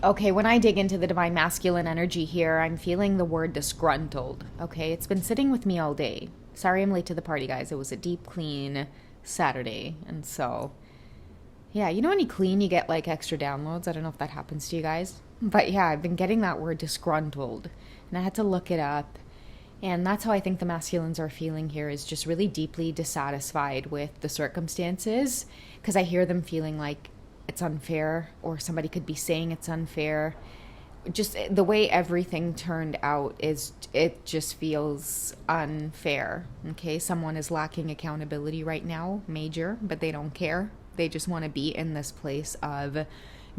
Okay, when I dig into the divine masculine energy here, I'm feeling the word disgruntled. Okay, it's been sitting with me all day. Sorry I'm late to the party, guys. It was a deep clean Saturday. And so, yeah, you know when you clean, you get like extra downloads? I don't know if that happens to you guys. But yeah, I've been getting that word disgruntled. And I had to look it up. And that's how I think the masculines are feeling here, is just really deeply dissatisfied with the circumstances. Because I hear them feeling like it's unfair, or somebody could be saying it's unfair. Just the way everything turned out is, it just feels unfair. Okay, someone is lacking accountability right now, major, but they don't care. They just want to be in this place of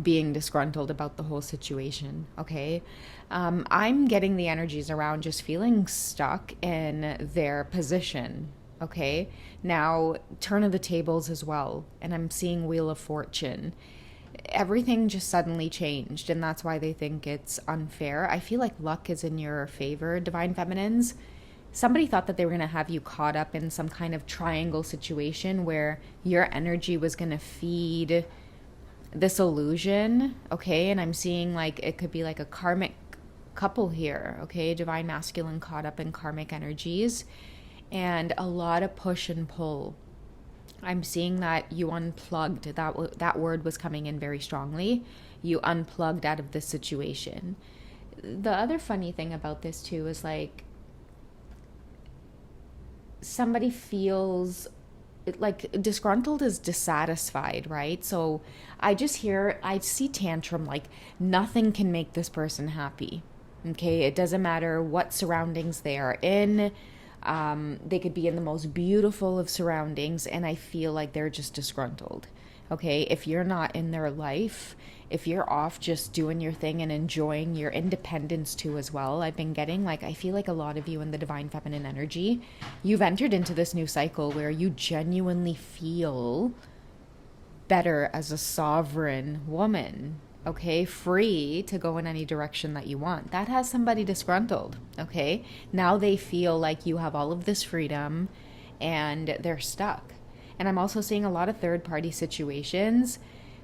being disgruntled about the whole situation. Okay, I'm getting the energies around just feeling stuck in their position. Okay, now turn of the tables as well, and I'm seeing Wheel of Fortune. Everything just suddenly changed, and that's why they think it's unfair. I feel like luck is in your favor, divine feminines. Somebody thought that they were going to have you caught up in some kind of triangle situation where your energy was going to feed this illusion. Okay, and I'm seeing like it could be like a karmic couple here. Okay, divine masculine caught up in karmic energies, and a lot of push and pull. I'm seeing that you unplugged. That word was coming in very strongly. You unplugged out of this situation. The other funny thing about this too is like somebody feels like disgruntled is dissatisfied, right? So I see tantrum, like nothing can make this person happy. Okay, it doesn't matter what surroundings they are in. They could be in the most beautiful of surroundings, and I feel like they're just disgruntled. Okay, if you're not in their life, if you're off just doing your thing and enjoying your independence too as well, I've been getting like, I feel like a lot of you in the divine feminine energy, you've entered into this new cycle where you genuinely feel better as a sovereign woman. Okay, free to go in any direction that you want. That has somebody disgruntled. Okay, now they feel like you have all of this freedom and they're stuck. And I'm also seeing a lot of third party situations,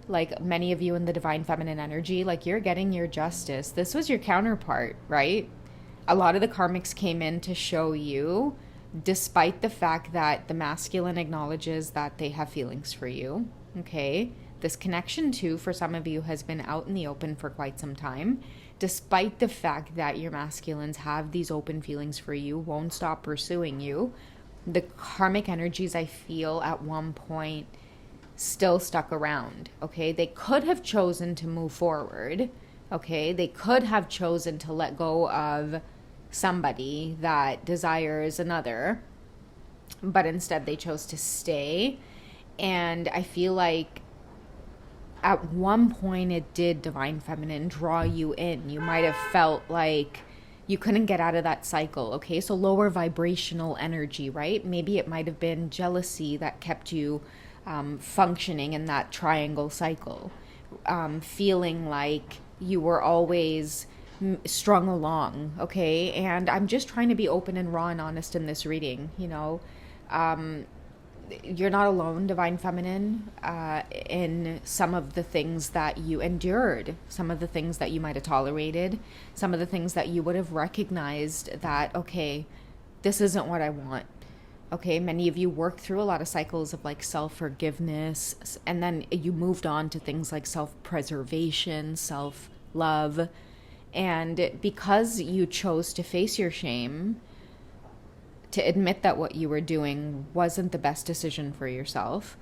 like many of you in the divine feminine energy, like you're getting your justice. This was your counterpart, right? A lot of the karmics came in to show you, despite the fact that the masculine acknowledges that they have feelings for you. Okay, this connection too for some of you has been out in the open for quite some time. Despite the fact that your masculines have these open feelings for you, won't stop pursuing you, the karmic energies I feel at one point still stuck around. Okay, they could have chosen to move forward. Okay, they could have chosen to let go of somebody that desires another, but instead they chose to stay. And I feel like at one point it did, divine feminine, draw you in. You might have felt like you couldn't get out of that cycle. Okay, so lower vibrational energy, right? Maybe it might have been jealousy that kept you functioning in that triangle cycle, feeling like you were always strung along. Okay, and I'm just trying to be open and raw and honest in this reading. You're not alone, divine feminine, in some of the things that you endured, some of the things that you might have tolerated, some of the things that you would have recognized that, okay, this isn't what I want. Okay, many of you worked through a lot of cycles of like self-forgiveness, and then you moved on to things like self-preservation, self-love. And because you chose to face your shame, to admit that what you were doing wasn't the best decision for yourself,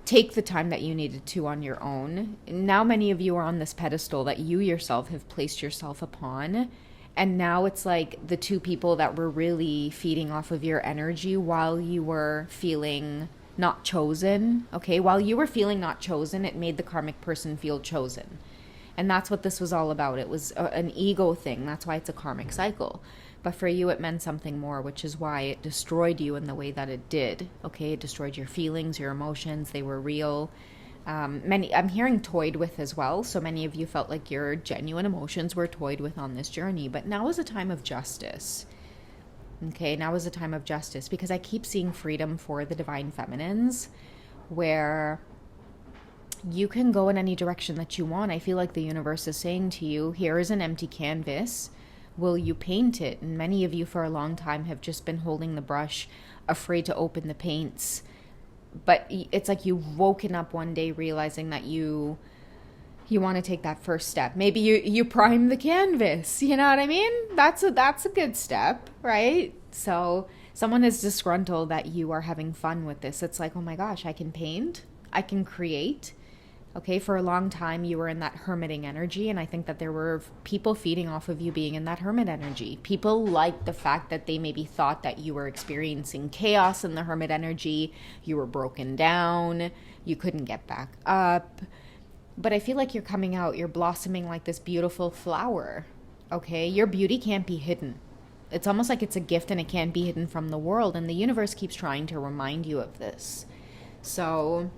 take the time that you needed to on your own. Now many of you are on this pedestal that you yourself have placed yourself upon, and now it's like the two people that were really feeding off of your energy while you were feeling not chosen. Okay, while you were feeling not chosen, it made the karmic person feel chosen. And that's what this was all about. It was an ego thing. That's why it's a karmic cycle. But for you, it meant something more, which is why it destroyed you in the way that it did. Okay, it destroyed your feelings, your emotions. They were real. I'm hearing toyed with as well. So many of you felt like your genuine emotions were toyed with on this journey. But now is a time of justice. Okay, now is a time of justice, because I keep seeing freedom for the divine feminines, where you can go in any direction that you want. I feel like the universe is saying to you, here is an empty canvas. Will you paint it? And many of you for a long time have just been holding the brush, afraid to open the paints. But it's like you've woken up one day realizing that you want to take that first step. Maybe you prime the canvas. You know what I mean? That's a good step, right? So someone is disgruntled that you are having fun with this. It's like, oh my gosh, I can paint. I can create. Okay, for a long time you were in that hermiting energy, and I think that there were people feeding off of you being in that hermit energy. People liked the fact that they maybe thought that you were experiencing chaos in the hermit energy, you were broken down, you couldn't get back up. But I feel like you're coming out, you're blossoming like this beautiful flower. Okay, your beauty can't be hidden. It's almost like it's a gift and it can't be hidden from the world, and the universe keeps trying to remind you of this. So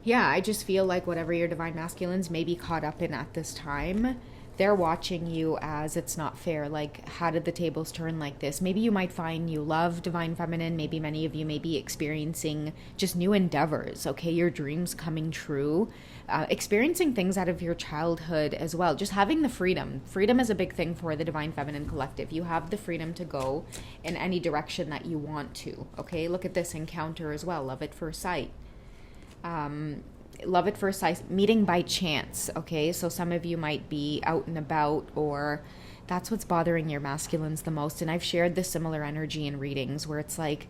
yeah, I just feel like whatever your divine masculines may be caught up in at this time, they're watching you as it's not fair. Like, how did the tables turn like this? Maybe you might find you love divine feminine. Maybe many of you may be experiencing just new endeavors, okay? Your dreams coming true, experiencing things out of your childhood as well. Just having the freedom. Freedom is a big thing for the divine feminine collective. You have the freedom to go in any direction that you want to, okay? Look at this encounter as well. Love at first sight. Love at first sight, meeting by chance, okay? So some of you might be out and about, or that's what's bothering your masculines the most. And I've shared this similar energy in readings where it's like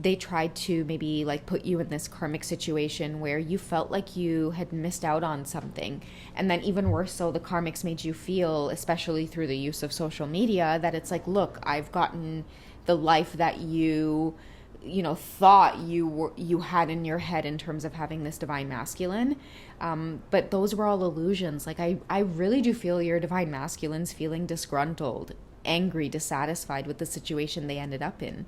they tried to maybe like put you in this karmic situation where you felt like you had missed out on something. And then even worse so, the karmics made you feel, especially through the use of social media, that it's like, look, I've gotten the life that you thought you had in your head in terms of having this divine masculine, but those were all illusions. Like I really do feel your divine masculines feeling disgruntled, angry, dissatisfied with the situation they ended up in,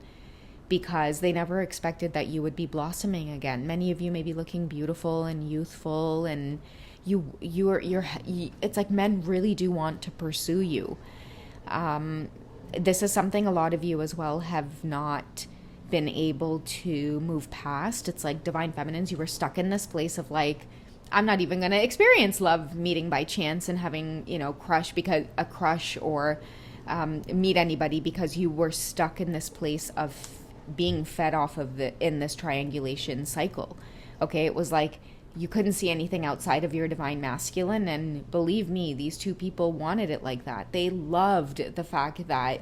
because they never expected that you would be blossoming again. Many of you may be looking beautiful and youthful, and it's like men really do want to pursue you. This is something a lot of you as well have not been able to move past. It's like divine feminines, you were stuck in this place of like, I'm not even going to experience love meeting by chance and having, a crush or meet anybody, because you were stuck in this place of being fed off of in this triangulation cycle. Okay, it was like you couldn't see anything outside of your divine masculine, and believe me, these two people wanted it like that. They loved the fact that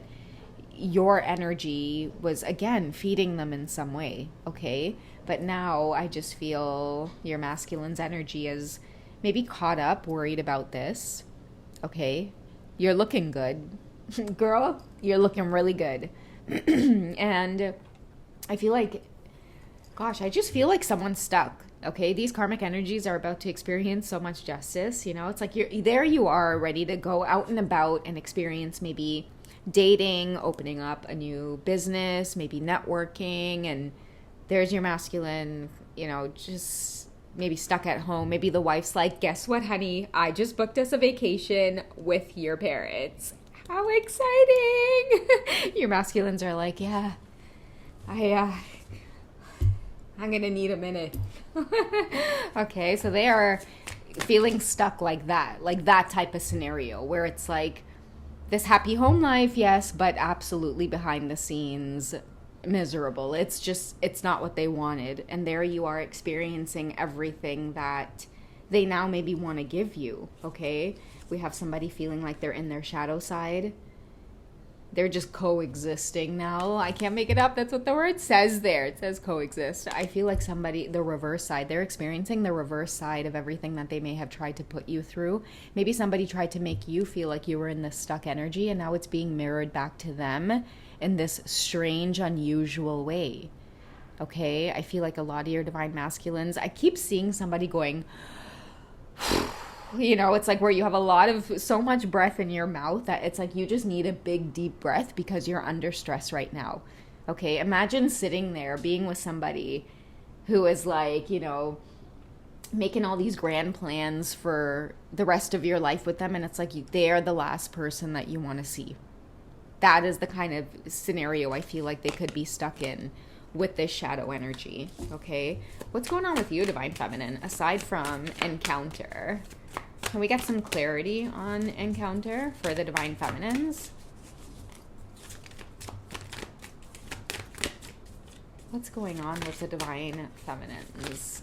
your energy was, again, feeding them in some way, okay? But now I just feel your masculine's energy is maybe caught up, worried about this, okay? You're looking good. Girl, you're looking really good. And I feel like, gosh, I just feel like someone's stuck, okay? These karmic energies are about to experience so much justice, It's like you are ready to go out and about and experience maybe dating, opening up a new business, maybe networking, and there's your masculine, just maybe stuck at home. Maybe the wife's like, guess what, honey? I just booked us a vacation with your parents. How exciting! Your masculines are like, yeah, I'm gonna need a minute. Okay, so they are feeling stuck like that type of scenario where it's like, this happy home life, yes, but absolutely behind the scenes, miserable. It's not what they wanted. And there you are experiencing everything that they now maybe want to give you, okay? We have somebody feeling like they're in their shadow side. They're just coexisting now. I can't make it up. That's what the word says there. It says coexist. I feel like the reverse side, they're experiencing the reverse side of everything that they may have tried to put you through. Maybe somebody tried to make you feel like you were in this stuck energy, and now it's being mirrored back to them in this strange, unusual way. Okay? I feel like a lot of your divine masculines, I keep seeing somebody going, it's like where you have so much breath in your mouth that it's like you just need a big deep breath because you're under stress right now. Okay, imagine sitting there being with somebody who is like, making all these grand plans for the rest of your life with them, and it's like they're the last person that you want to see. That is the kind of scenario I feel like they could be stuck in. with this shadow energy, okay? What's going on with you, Divine Feminine, aside from encounter? Can we get some clarity on encounter for the Divine Feminines? What's going on with the Divine Feminines?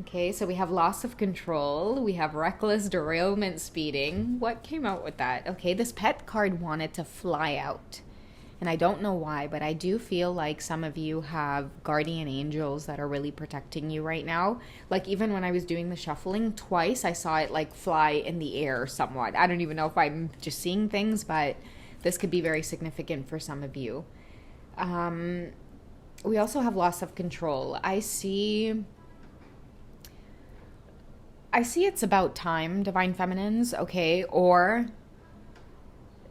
Okay, so we have loss of control. We have reckless derailment speeding. What came out with that? Okay, this pet card wanted to fly out. And I don't know why, but I do feel like some of you have guardian angels that are really protecting you right now. Like even when I was doing the shuffling twice, I saw it like fly in the air somewhat. I don't even know if I'm just seeing things, but this could be very significant for some of you. We also have loss of control. I see it's about time, Divine Feminines, okay? Or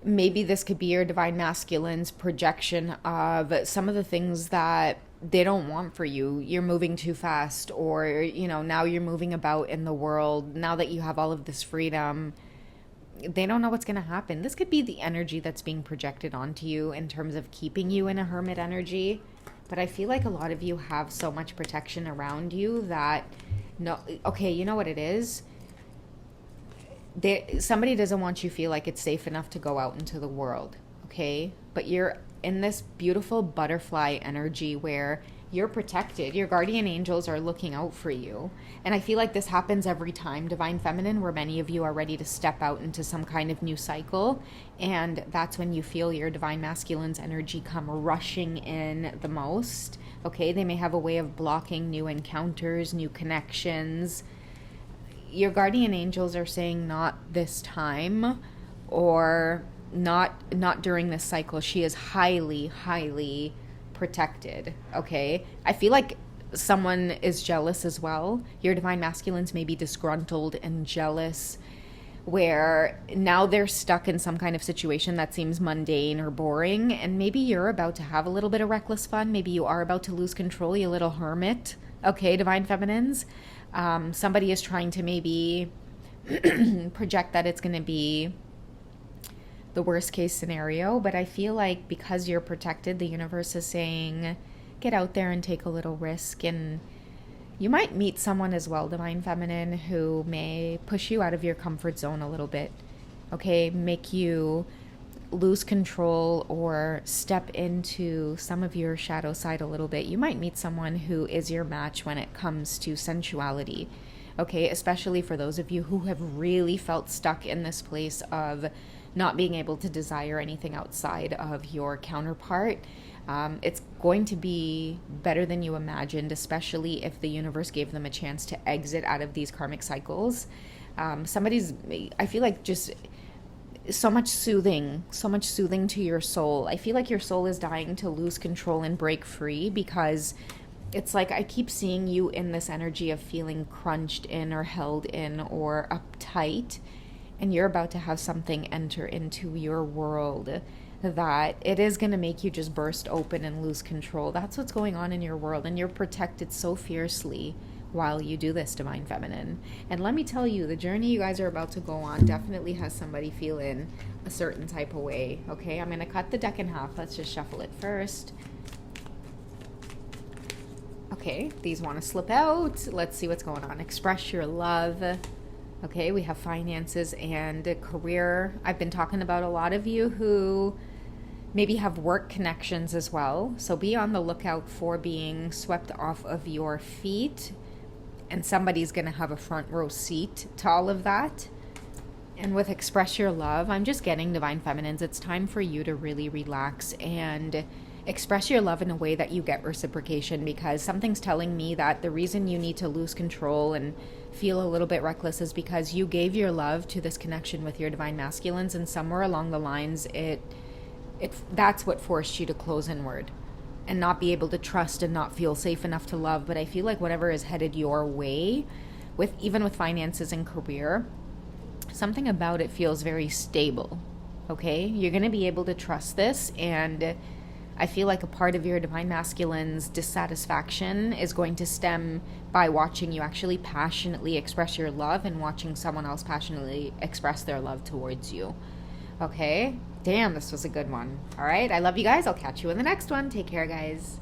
maybe this could be your Divine Masculines projection of some of the things that they don't want for you. You're moving too fast, or, you know, now you're moving about in the world. Now that you have all of this freedom, they don't know what's going to happen. This could be the energy that's being projected onto you in terms of keeping you in a hermit energy. But I feel like a lot of you have so much protection around you that, no, okay, you know what it is? Somebody doesn't want you to feel like it's safe enough to go out into the world, okay? But you're in this beautiful butterfly energy where you're protected. Your guardian angels are looking out for you. And I feel like this happens every time, Divine Feminine, where many of you are ready to step out into some kind of new cycle. And that's when you feel your Divine Masculine's energy come rushing in the most, okay? They may have a way of blocking new encounters, new connections. Your guardian angels are saying not this time, or not during this cycle. She is highly protected, okay? I feel like someone is jealous as well. Your Divine Masculines may be disgruntled and jealous, where now they're stuck in some kind of situation that seems mundane or boring, and maybe you're about to have a little bit of reckless fun. Maybe you are about to lose control, you little hermit, okay, Divine Feminines? Somebody is trying to maybe project that it's going to be the worst case scenario, but I feel like because you're protected, the universe is saying get out there and take a little risk. And you might meet someone as well, Divine Feminine, who may push you out of your comfort zone a little bit, okay? Make you lose control or step into some of your shadow side a little bit. You might meet someone who is your match when it comes to sensuality, okay? Especially for those of you who have really felt stuck in this place of not being able to desire anything outside of your counterpart. It's going to be better than you imagined, especially if the universe gave them a chance to exit out of these karmic cycles. I feel like just so much soothing to your soul. I feel like your soul is dying to lose control and break free, because it's like I keep seeing you in this energy of feeling crunched in or held in or uptight, and you're about to have something enter into your world that it is going to make you just burst open and lose control. That's what's going on in your world, and you're protected so fiercely while you do this, Divine Feminine. And let me tell you, the journey you guys are about to go on definitely has somebody feeling a certain type of way, okay? I'm going to cut the deck in half. Let's just shuffle it first. Okay, these want to slip out. Let's see what's going on. Express your love. Okay, we have finances and career. I've been talking about a lot of you who maybe have work connections as well. So be on the lookout for being swept off of your feet, and somebody's going to have a front row seat to all of that. And with express your love, I'm just getting, Divine Feminines, it's time for you to really relax and express your love in a way that you get reciprocation, because something's telling me that the reason you need to lose control and feel a little bit reckless is because you gave your love to this connection with your Divine Masculines, and somewhere along the lines that's what forced you to close inward and not be able to trust and not feel safe enough to love. But I feel like whatever is headed your way, even with finances and career, something about it feels very stable, okay? You're going to be able to trust this, and I feel like a part of your Divine Masculine's dissatisfaction is going to stem by watching you actually passionately express your love and watching someone else passionately express their love towards you. Okay. Damn, this was a good one. All right. I love you guys. I'll catch you in the next one. Take care, guys.